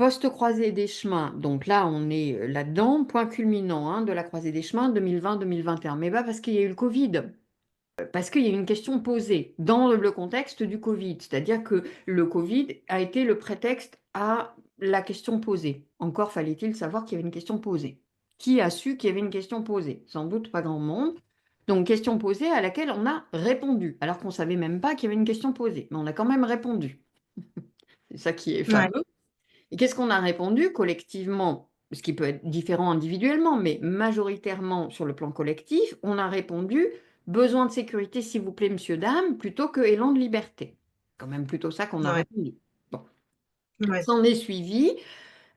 Post-croisée des chemins, donc là, on est là-dedans, point culminant hein, de la croisée des chemins 2020-2021. Mais pas parce qu'il y a eu le Covid, parce qu'il y a eu une question posée dans le contexte du Covid. C'est-à-dire que le Covid a été le prétexte à la question posée. Encore fallait-il savoir qu'il y avait une question posée. Qui a su qu'il y avait une question posée? Sans doute pas grand monde. Donc, question posée à laquelle on a répondu, alors qu'on ne savait même pas qu'il y avait une question posée. Mais on a quand même répondu. C'est ça qui est Ouais. fameux. Et qu'est-ce qu'on a répondu collectivement? Ce qui peut être différent individuellement, mais majoritairement sur le plan collectif, on a répondu besoin de sécurité, s'il vous plaît, monsieur, dame, plutôt que élan de liberté. Quand même plutôt ça qu'on a Ouais. répondu. Bon. Ouais. S'en est suivi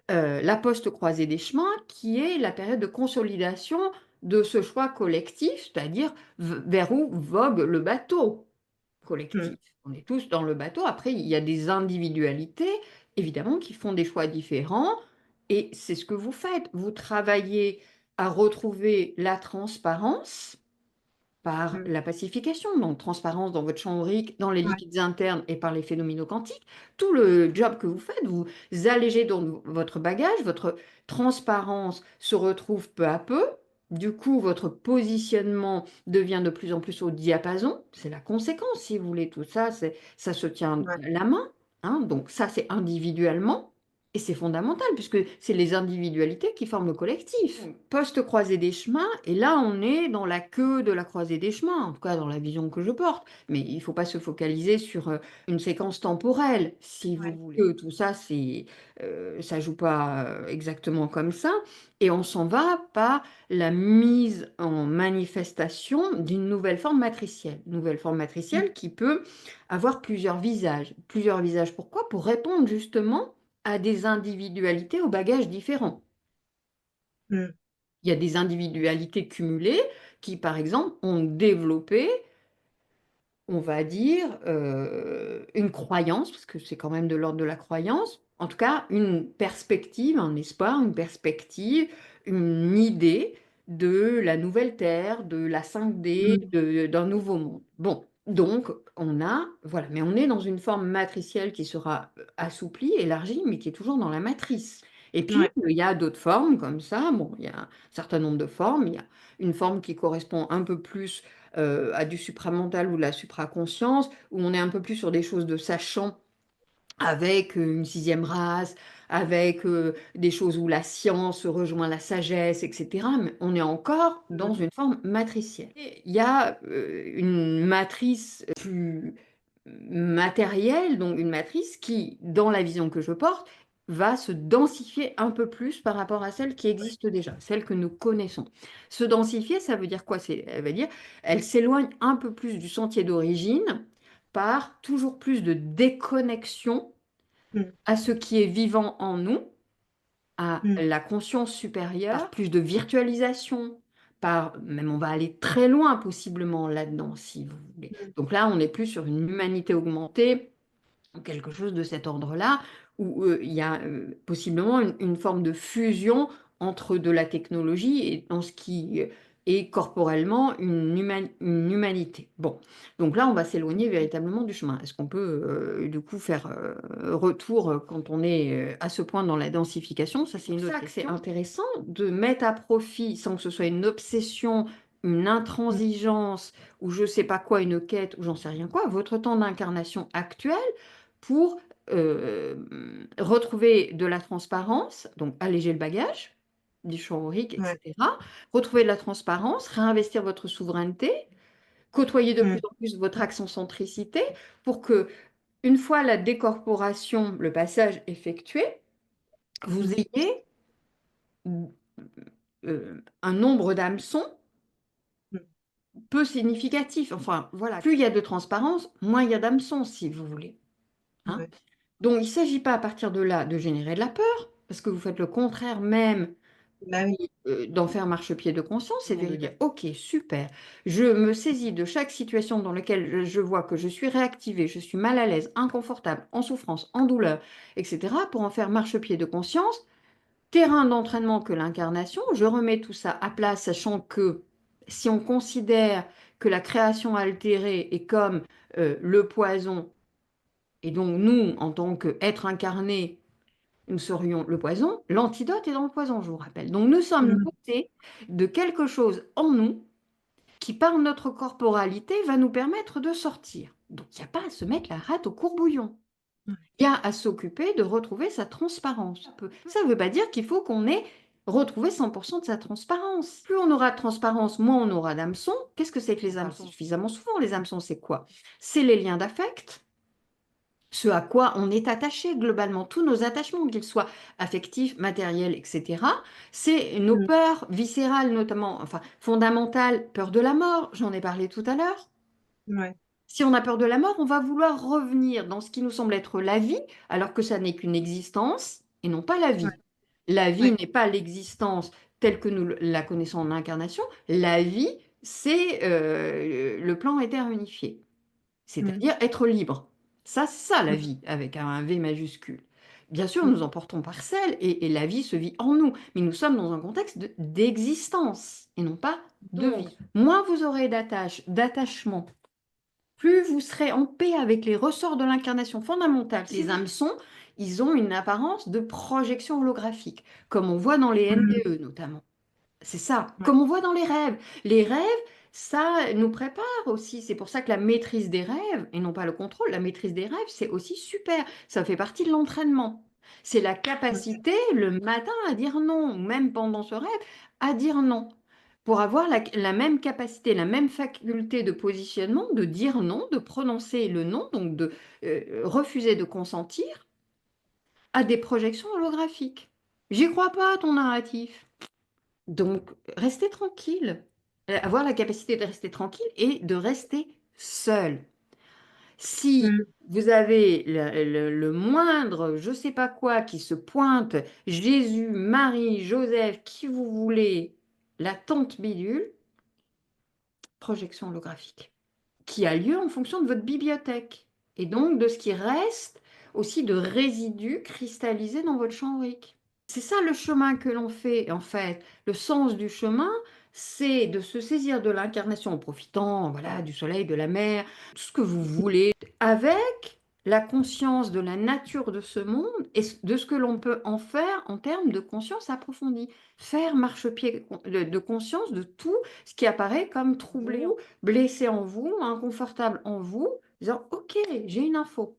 la post-croisée des chemins, qui est la période de consolidation de ce choix collectif, c'est-à-dire vers où vogue le bateau Mm. collectif. On est tous dans le bateau. Après, il y a des individualités, évidemment, qui font des choix différents. Et c'est ce que vous faites. Vous travaillez à retrouver la transparence par Mm. la pacification, donc transparence dans votre champ aurique, dans les Ouais. liquides internes et par les phénoménaux quantiques. Tout le job que vous faites, vous allégez donc votre bagage, votre transparence se retrouve peu à peu. Du coup, votre positionnement devient de plus en plus au diapason. C'est la conséquence, si vous voulez. Tout ça, ça se tient Ouais. la main, hein. Donc ça, c'est individuellement. Et c'est fondamental, puisque c'est les individualités qui forment le collectif. Post-croisée des chemins, et là, on est dans la queue de la croisée des chemins, en tout cas dans la vision que je porte. Mais il ne faut pas se focaliser sur une séquence temporelle, si vous Ouais. voulez. Tout ça, ça joue pas exactement comme ça. Et on s'en va par la mise en manifestation d'une nouvelle forme matricielle. Nouvelle forme Mm. matricielle qui peut avoir plusieurs visages. Plusieurs visages, pourquoi? Pour répondre justement à des individualités au bagage différents. Mm. Il y a des individualités cumulées qui, par exemple, ont développé, on va dire, une croyance, parce que c'est quand même de l'ordre de la croyance, en tout cas une perspective, un espoir, une perspective, une idée de la nouvelle Terre, de la 5D, Mm. d'un nouveau monde. Bon, donc voilà, mais on est dans une forme matricielle qui sera assouplie, élargie, mais qui est toujours dans la matrice. Et puis, Ouais. il y a d'autres formes comme ça. Bon, il y a un certain nombre de formes. Il y a une forme qui correspond un peu plus à du supramental ou de la supraconscience, où on est un peu plus sur des choses de sachant avec une sixième race, avec des choses où la science rejoint la sagesse, etc. Mais on est encore Mm. dans une forme matricielle. Et il y a une matrice plus matérielle, donc une matrice qui, dans la vision que je porte, va se densifier un peu plus par rapport à celle qui existe déjà, celle que nous connaissons. Se densifier, ça veut dire quoi? Elle veut dire elle s'éloigne un peu plus du sentier d'origine par toujours plus de déconnexion Mm. à ce qui est vivant en nous, à Mm. la conscience supérieure, par plus de virtualisation, même on va aller très loin possiblement là-dedans, si vous voulez. Mm. Donc là, on n'est plus sur une humanité augmentée, ou quelque chose de cet ordre-là, où il y a possiblement une forme de fusion entre de la technologie et dans ce qui est corporellement une humanité. Bon, donc là, on va s'éloigner véritablement du chemin. Est-ce qu'on peut du coup faire retour quand on est à ce point dans la densification? Ça, c'est une autre question. C'est intéressant de mettre à profit, sans que ce soit une obsession, une Mm. intransigeance, ou je sais pas quoi, une quête, ou j'en sais rien quoi, votre temps d'incarnation actuel pour retrouver de la transparence, donc alléger le bagage du champ aurique, Ouais. etc. Retrouver de la transparence, réinvestir votre souveraineté, côtoyer de plus Mm. en plus votre accent-centricité pour que, une fois la décorporation, le passage effectué, vous Mm. ayez un nombre d'hameçons Mm. peu significatif. Enfin, voilà, plus il y a de transparence, moins il y a d'hameçons, si vous voulez. Hein. Ouais. Donc, il ne s'agit pas à partir de là de générer de la peur, parce que vous faites le contraire même Bah oui. d'en faire marchepied de conscience, c'est de dire, OK, super, je me saisis de chaque situation dans laquelle je vois que je suis réactivée, je suis mal à l'aise, inconfortable, en souffrance, en douleur, etc., pour en faire marchepied de conscience, terrain d'entraînement que l'incarnation, je remets tout ça à plat, sachant que si on considère que la création altérée est comme le poison, et donc nous, en tant qu'être incarné, nous serions le poison. L'antidote est dans le poison, je vous rappelle. Donc nous sommes Mmh. dotés de quelque chose en nous qui, par notre corporalité, va nous permettre de sortir. Donc il n'y a pas à se mettre la rate au courbouillon. Ouais. Il y a à s'occuper de retrouver sa transparence. Ça ne veut pas dire qu'il faut qu'on ait retrouvé 100% de sa transparence. Plus on aura de transparence, moins on aura d'hameçons. Qu'est-ce que c'est que les hameçons? Suffisamment souvent, les hameçons, c'est quoi? C'est les liens d'affect, ce à quoi on est attaché globalement, tous nos attachements, qu'ils soient affectifs, matériels, etc. C'est nos Mmh. peurs viscérales, notamment, enfin fondamentales, peur de la mort, j'en ai parlé tout à l'heure. Ouais. Si on a peur de la mort, on va vouloir revenir dans ce qui nous semble être la vie, alors que ça n'est qu'une existence et non pas la Ouais. vie. La vie Ouais. n'est pas l'existence telle que nous la connaissons en incarnation. La vie, c'est le plan éther unifié, Mmh. c'est-à-dire être libre. Ça, c'est ça la vie, avec un V majuscule. Bien sûr, Mmh. nous en portons parcelle et la vie se vit en nous, mais nous sommes dans un contexte d'existence et non pas de vie. Moins vous aurez d'attachement, plus vous serez en paix avec les ressorts de l'incarnation fondamentale. Les hameçons, ils ont une apparence de projection holographique, comme on voit dans les Mmh. NDE notamment. C'est ça, Ouais. comme on voit dans les rêves. Les rêves, ça nous prépare aussi. C'est pour ça que la maîtrise des rêves, et non pas le contrôle, la maîtrise des rêves, c'est aussi super. Ça fait partie de l'entraînement. C'est la Ouais. capacité le matin à dire non, ou même pendant ce rêve, à dire non. Pour avoir la même capacité, la même faculté de positionnement, de dire non, de prononcer le non, donc de refuser de consentir à des projections holographiques. J'y crois pas à ton narratif. Donc, restez tranquille. Avoir la capacité de rester tranquille et de rester seul. Si Mmh. vous avez le moindre, je ne sais pas quoi, qui se pointe, Jésus, Marie, Joseph, qui vous voulez, la tante bidule, projection holographique, qui a lieu en fonction de votre bibliothèque et donc de ce qui reste aussi de résidus cristallisés dans votre champ aurique. C'est ça le chemin que l'on fait, en fait. Le sens du chemin, c'est de se saisir de l'incarnation en profitant, voilà, du soleil, de la mer, tout ce que vous voulez, avec la conscience de la nature de ce monde et de ce que l'on peut en faire en termes de conscience approfondie. Faire marchepied de conscience de tout ce qui apparaît comme troublé, blessé en vous, inconfortable en vous, disant, OK, j'ai une info.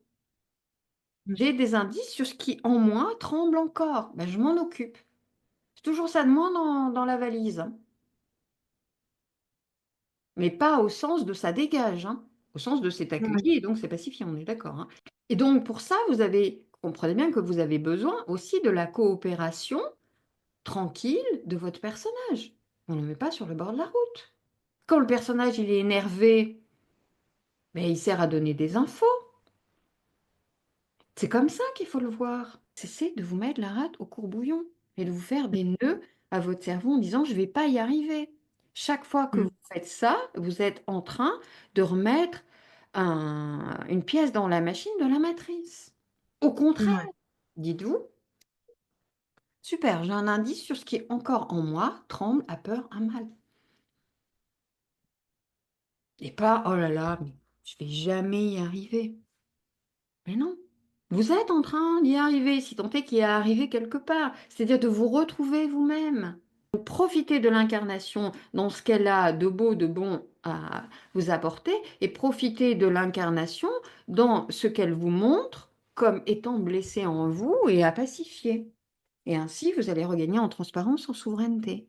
Mmh. J'ai des indices sur ce qui, en moi, tremble encore. Ben, je m'en occupe. C'est toujours ça de moins dans la valise, hein. Mais pas au sens de ça dégage, hein. Au sens de c'est Ouais. accueilli et donc c'est pacifié, on est d'accord, hein. Et donc pour ça, comprenez bien que vous avez besoin aussi de la coopération tranquille de votre personnage. On ne le met pas sur le bord de la route. Quand le personnage il est énervé, ben, il sert à donner des infos. C'est comme ça qu'il faut le voir. Cessez de vous mettre la rate au courbouillon et de vous faire des nœuds à votre cerveau en disant je ne vais pas y arriver. Chaque fois que Mmh. vous faites ça, vous êtes en train de remettre une pièce dans la machine de la matrice. Au contraire, Ouais. dites-vous, super, j'ai un indice sur ce qui est encore en moi, tremble, a peur, a mal. Et pas, oh là là, mais je vais jamais y arriver. Mais non, vous êtes en train d'y arriver, si tant est qu'il y a arrivé quelque part, c'est-à-dire de vous retrouver vous-même. Profitez de l'incarnation dans ce qu'elle a de beau, de bon à vous apporter, et profitez de l'incarnation dans ce qu'elle vous montre comme étant blessé en vous et à pacifier. Et ainsi, vous allez regagner en transparence, en souveraineté.